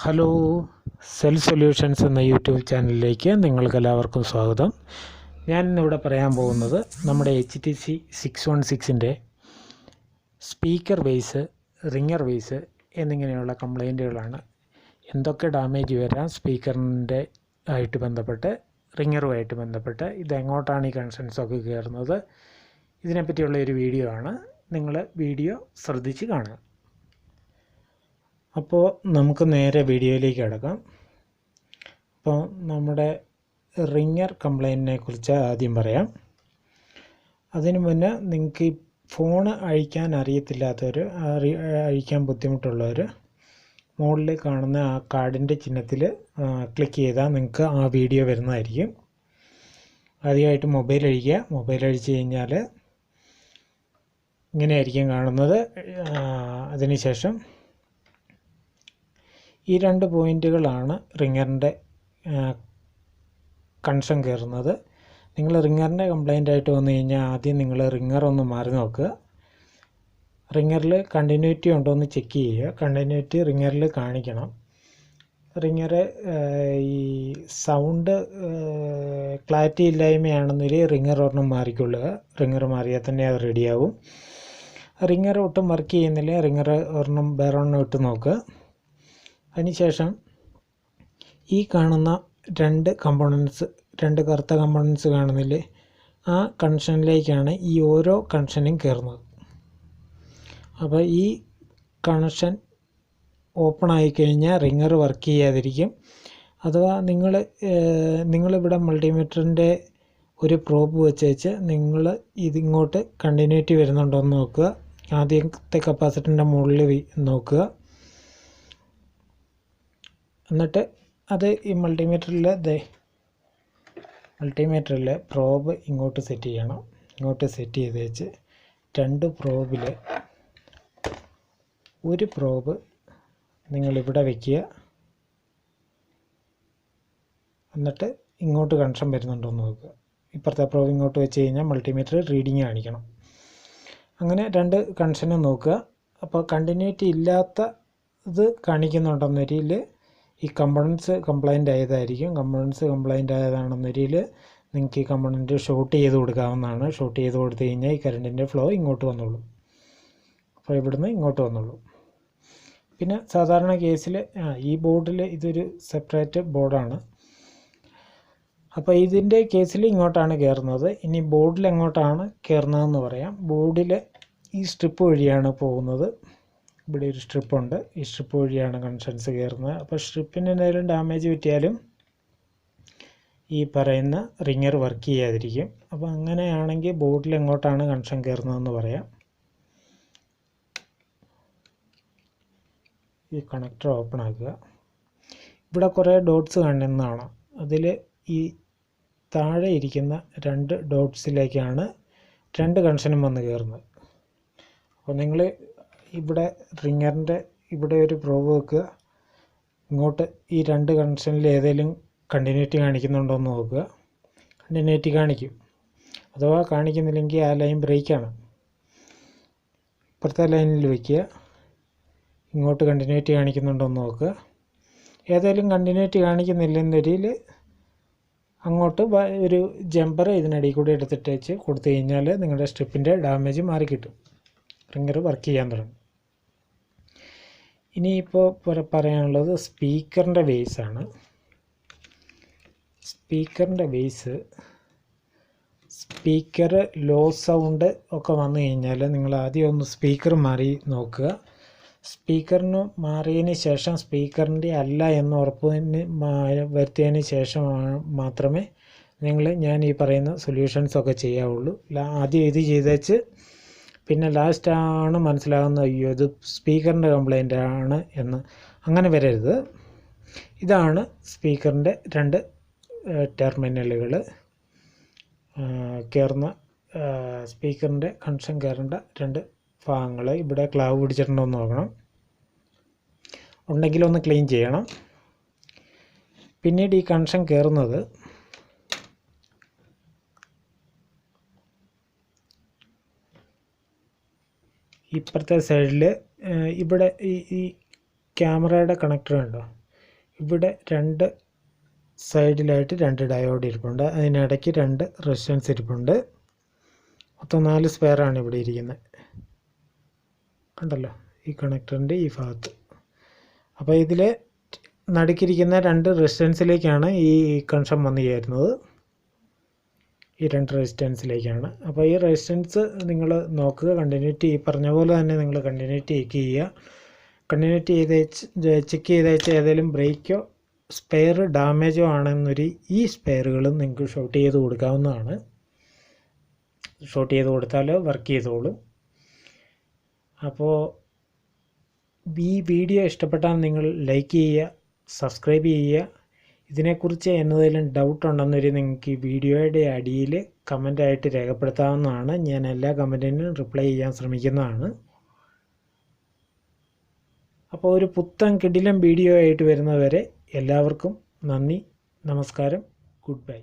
Hello, cell solutions എന്ന YouTube ചാനലിലേക്ക് നിങ്ങൾക്കെല്ലാവർക്കും സ്വാഗതം. ഞാൻ ഇന്നിവിടെ പറയാൻ പോകുന്നത് നമ്മുടെ HTC 616ൻ്റെ സ്പീക്കർ ബേസ്, റിങ്ങർ ബേസ് എന്നിങ്ങനെയുള്ള കംപ്ലൈൻറ്റുകളാണ്. എന്തൊക്കെ ഡാമേജ് വരാം സ്പീക്കറിൻ്റെ ആയിട്ട് ബന്ധപ്പെട്ട്, റിങ്ങറുമായിട്ട് ബന്ധപ്പെട്ട്, ഇതെങ്ങോട്ടാണ് ഈ കണക്ഷൻസൊക്കെ കയറുന്നത്, ഇതിനെപ്പറ്റിയുള്ള ഒരു വീഡിയോ ആണ്. നിങ്ങൾ വീഡിയോ ശ്രദ്ധിച്ച് കാണുക. അപ്പോൾ നമുക്ക് നേരെ വീഡിയോയിലേക്ക് കിടക്കാം. അപ്പോൾ നമ്മുടെ റിങ്ങർ കംപ്ലൈൻറ്റിനെ കുറിച്ച് ആദ്യം പറയാം. അതിനു മുന്നേ നിങ്ങൾക്ക് ഈ ഫോൺ അഴിക്കാൻ അറിയത്തില്ലാത്തവർ, അഴിക്കാൻ ബുദ്ധിമുട്ടുള്ളവർ, മുകളിൽ കാണുന്ന ആ കാർഡിൻ്റെ ചിഹ്നത്തിൽ ക്ലിക്ക് ചെയ്താൽ നിങ്ങൾക്ക് ആ വീഡിയോ വരുന്നതായിരിക്കും. ആദ്യമായിട്ട് മൊബൈൽ അഴിക്കുക. മൊബൈൽ അഴിച്ച് കഴിഞ്ഞാൽ ഇങ്ങനെയായിരിക്കും കാണുന്നത്. അതിനുശേഷം ഈ രണ്ട് പോയിൻറ്റുകളാണ് റിങ്ങറിൻ്റെ കണക്ഷൻ കയറുന്നത്. നിങ്ങൾ റിങ്ങറിൻ്റെ കംപ്ലൈൻ്റ് ആയിട്ട് വന്നു കഴിഞ്ഞാൽ ആദ്യം നിങ്ങൾ റിങ്ങർ ഒന്ന് മാറി നോക്കുക. റിങ്ങറിൽ കണ്ടിന്യൂറ്റി ഉണ്ടോ എന്ന് ചെക്ക് ചെയ്യുക. കണ്ടിന്യൂറ്റി റിങ്ങറിൽ കാണിക്കണം. റിങ്ങർ ഈ സൗണ്ട് ക്ലാരിറ്റി ഇല്ലായ്മയാണെന്നൊരു റിങ്ങർ ഒരെണ്ണം മാറിക്കൊള്ളുക. റിങ്ങർ മാറിയാൽ തന്നെ അത് റെഡിയാവും. റിങ്ങർ ഒട്ടും വർക്ക് ചെയ്യുന്നില്ല, റിങ്ങർ ഒരെണ്ണം വേറെ ഒരെണ്ണം ഇട്ട് നോക്കുക. അതിനുശേഷം ഈ കാണുന്ന രണ്ട് കറുത്ത കമ്പോണൻസ് കാണുന്നില്ലേ, ആ കണക്ഷനിലേക്കാണ് ഈ ഓരോ കണക്ഷനും കയറുന്നത്. അപ്പോൾ ഈ കണക്ഷൻ ഓപ്പൺ ആയിക്കഴിഞ്ഞാൽ റിങ്ങർ വർക്ക് ചെയ്യാതിരിക്കും. അഥവാ നിങ്ങളിവിടെ മൾട്ടിമീറ്ററിൻ്റെ ഒരു പ്രോബ് വെച്ച് നിങ്ങൾ ഇതിങ്ങോട്ട് കണ്ടിന്യൂറ്റി വരുന്നുണ്ടോ എന്ന് നോക്കുക. ആദ്യത്തെ കപ്പാസിറ്ററിൻ്റെ മുകളിൽ നോക്കുക. എന്നിട്ട് അത് ഈ മൾട്ടിമീറ്ററിൽ പ്രോബ് ഇങ്ങോട്ട് സെറ്റ് ചെയ്യണം. ഇങ്ങോട്ട് സെറ്റ് ചെയ്ത് വെച്ച് രണ്ട് പ്രോബിൽ ഒരു പ്രോബ് നിങ്ങളിവിടെ വയ്ക്കുക. എന്നിട്ട് ഇങ്ങോട്ട് കണക്ഷൻ വരുന്നുണ്ടോ എന്ന് നോക്കുക. ഇപ്പുറത്തെ പ്രോബ് ഇങ്ങോട്ട് വെച്ച് കഴിഞ്ഞാൽ മൾട്ടിമീറ്റർ റീഡിങ് കാണിക്കണം. അങ്ങനെ രണ്ട് കണക്ഷനും നോക്കുക. അപ്പോൾ കണ്ടിന്യൂറ്റി ഇല്ലാത്ത ഇത് കാണിക്കുന്നുണ്ടെന്നൊരിയിൽ ഈ കമ്പോണൻസ് കംപ്ലൈൻ്റ് ആയതായിരിക്കും. കമ്പോണൻസ് കംപ്ലൈൻ്റ് ആയതാണെന്നൊരിയിൽ നിങ്ങൾക്ക് ഈ കമ്പോണൻറ്റ് ഷോർട്ട് ചെയ്ത് കൊടുക്കാവുന്നതാണ്. ഷോർട്ട് ചെയ്ത് കൊടുത്തു കഴിഞ്ഞാൽ ഈ കറണ്ടിൻ്റെ ഫ്ലോ ഇങ്ങോട്ട് വന്നോളും. അപ്പോൾ ഇവിടുന്ന് ഇങ്ങോട്ട് വന്നോളൂ. പിന്നെ സാധാരണ കേസിൽ ഈ ബോർഡിൽ ഇതൊരു സെപ്പറേറ്റ് ബോർഡാണ്. അപ്പോൾ ഇതിൻ്റെ കേസിൽ ഇങ്ങോട്ടാണ് കയറുന്നത്. ഇനി ബോർഡിൽ എങ്ങോട്ടാണ് കയറുന്നതെന്ന് പറയാം. ബോർഡിൽ ഈ സ്ട്രിപ്പ് വഴിയാണ് പോകുന്നത്. ഇവിടെ ഒരു സ്ട്രിപ്പുണ്ട്. ഈ സ്ട്രിപ്പ് വഴിയാണ് കണക്ഷൻസ് കയറുന്നത്. അപ്പോൾ സ്ട്രിപ്പിന് എന്തെങ്കിലും ഡാമേജ് പറ്റിയാലും ഈ പറയുന്ന റിങ്ങർ വർക്ക് ചെയ്യാതിരിക്കും. അപ്പോൾ അങ്ങനെയാണെങ്കിൽ ബോർഡിൽ എങ്ങോട്ടാണ് കണക്ഷൻ കയറുന്നതെന്ന് പറയാം. ഈ കണക്ടർ ഓപ്പൺ ആക്കുക. ഇവിടെ കുറേ ഡോട്ട്സ് കാണുന്നതാണ്. അതിൽ ഈ താഴെ ഇരിക്കുന്ന രണ്ട് ഡോട്ട്സിലേക്കാണ് രണ്ട് കണക്ഷനും വന്ന് കയറുന്നത്. അപ്പോൾ നിങ്ങൾ ഇവിടെ റിങ്ങറിൻ്റെ ഇവിടെ ഒരു പ്രോബ് വെക്കുക. ഇങ്ങോട്ട് ഈ രണ്ട് കണക്ഷനിൽ ഏതെങ്കിലും കണ്ടിന്യൂറ്റി കാണിക്കുന്നുണ്ടോ എന്ന് നോക്കുക. കണ്ടിന്യൂറ്റി കാണിക്കും. അഥവാ കാണിക്കുന്നില്ലെങ്കിൽ ആ ലൈൻ ബ്രേക്കാണ്. ഇപ്പുറത്തെ ലൈനിൽ വയ്ക്കുക. ഇങ്ങോട്ട് കണ്ടിന്യൂറ്റി കാണിക്കുന്നുണ്ടോ എന്ന് നോക്കുക. ഏതെങ്കിലും കണ്ടിന്യൂറ്റി കാണിക്കുന്നില്ലെന്നൊരിയിൽ അങ്ങോട്ട് ഒരു ജമ്പർ ഇതിനിടയിൽ കൂടി എടുത്തിട്ട് വെച്ച് കൊടുത്തു കഴിഞ്ഞാൽ നിങ്ങളുടെ സ്ട്രിപ്പിൻ്റെ ഡാമേജ് മാറിക്കിട്ടും. റിങ്ങർ വർക്ക് ചെയ്യാൻ തുടങ്ങും. ഇനിയിപ്പോൾ പറയാനുള്ളത് സ്പീക്കറിൻ്റെ ബേസാണ്. സ്പീക്കറിൻ്റെ ബേസ്, സ്പീക്കർ ലോ സൗണ്ട് ഒക്കെ വന്നു കഴിഞ്ഞാൽ നിങ്ങൾ ആദ്യം ഒന്ന് സ്പീക്കർ മാറി നോക്കുക. സ്പീക്കറിന് മാറിയതിന് ശേഷം സ്പീക്കറിൻ്റെ അല്ല എന്ന് ഉറപ്പ് വരുത്തിയതിന് ശേഷം മാത്രമേ ഞാൻ ഈ പറയുന്ന സൊല്യൂഷൻസൊക്കെ ചെയ്യാവുള്ളൂ. ആദ്യം ഇത് ചെയ്തേച്ച് പിന്നെ ലാസ്റ്റാണ് മനസ്സിലാകുന്നത് അയ്യോ ഇത് സ്പീക്കറിൻ്റെ കംപ്ലൈൻ്റ് ആണ് എന്ന്. അങ്ങനെ വരരുത്. ഇതാണ് സ്പീക്കറിൻ്റെ രണ്ട് ടെർമിനലുകൾ കയറുന്ന സ്പീക്കറിൻ്റെ കണക്ഷൻ കയറേണ്ട രണ്ട് ഭാഗങ്ങൾ. ഇവിടെ ക്ലാവ് പിടിച്ചിട്ടുണ്ടോ എന്ന് നോക്കണം. ഉണ്ടെങ്കിലൊന്ന് ക്ലീൻ ചെയ്യണം. പിന്നീട് ഈ കണക്ഷൻ കയറുന്നത് ഇപ്പുറത്തെ സൈഡിൽ ഇവിടെ ഈ ക്യാമറയുടെ കണക്ടർ ഉണ്ടോ, ഇവിടെ 2 സൈഡിലായിട്ട് 2 ഡയോഡ് ഇരിപ്പുണ്ട്. അതിനിടയ്ക്ക് 2 റെസിസ്റ്റൻസ് ഇരിപ്പുണ്ട്. മൊത്തം 4 സ്പെയറാണ് ഇവിടെ ഇരിക്കുന്നത്. കണ്ടല്ലോ, ഈ കണക്ടറിൻ്റെ ഈ ഭാഗത്ത്. അപ്പോൾ ഇതിൽ നടുക്കിരിക്കുന്ന 2 റെസിസ്റ്റൻസിലേക്കാണ് ഈ കണക്ഷൻ വന്നു ചേരുന്നത്. ഈ 2 റെസിസ്റ്റൻസിലേക്കാണ്. അപ്പോൾ ഈ റെസിസ്റ്റൻസ് നിങ്ങൾ നോക്കുക, കണ്ടിന്യൂറ്റി ഈ പറഞ്ഞ പോലെ തന്നെ നിങ്ങൾ കണ്ടിന്യൂറ്റി ചെക്ക് ചെയ്യുക. കണ്ടിന്യൂറ്റി ചെക്ക് ചെയ്തേച്ച് ഏതെങ്കിലും ബ്രേക്കോ സ്പെയർ ഡാമേജോ ആണെന്നൊരു ഈ സ്പെയറുകളും നിങ്ങൾക്ക് ഷോർട്ട് ചെയ്ത് കൊടുക്കാവുന്നതാണ്. ഷോർട്ട് ചെയ്ത് കൊടുത്താൽ വർക്ക് ചെയ്തോളും. അപ്പോൾ ഈ വീഡിയോ ഇഷ്ടപ്പെട്ടാൽ നിങ്ങൾ ലൈക്ക് ചെയ്യുക, സബ്സ്ക്രൈബ് ചെയ്യുക. ഇതിനെക്കുറിച്ച് എന്നതെങ്കിലും ഡൗട്ട് ഉണ്ടെന്നൊരു നിങ്ങൾക്ക് ഈ വീഡിയോയുടെ അടിയിൽ കമൻ്റായിട്ട് രേഖപ്പെടുത്താവുന്നതാണ്. ഞാൻ എല്ലാ കമൻറ്റിനും റിപ്ലൈ ചെയ്യാൻ ശ്രമിക്കുന്നതാണ്. അപ്പോൾ ഒരു പുത്തൻ കിടിലൻ വീഡിയോ ആയിട്ട് വരുന്നവരെ എല്ലാവർക്കും നന്ദി, നമസ്കാരം, ഗുഡ് ബൈ.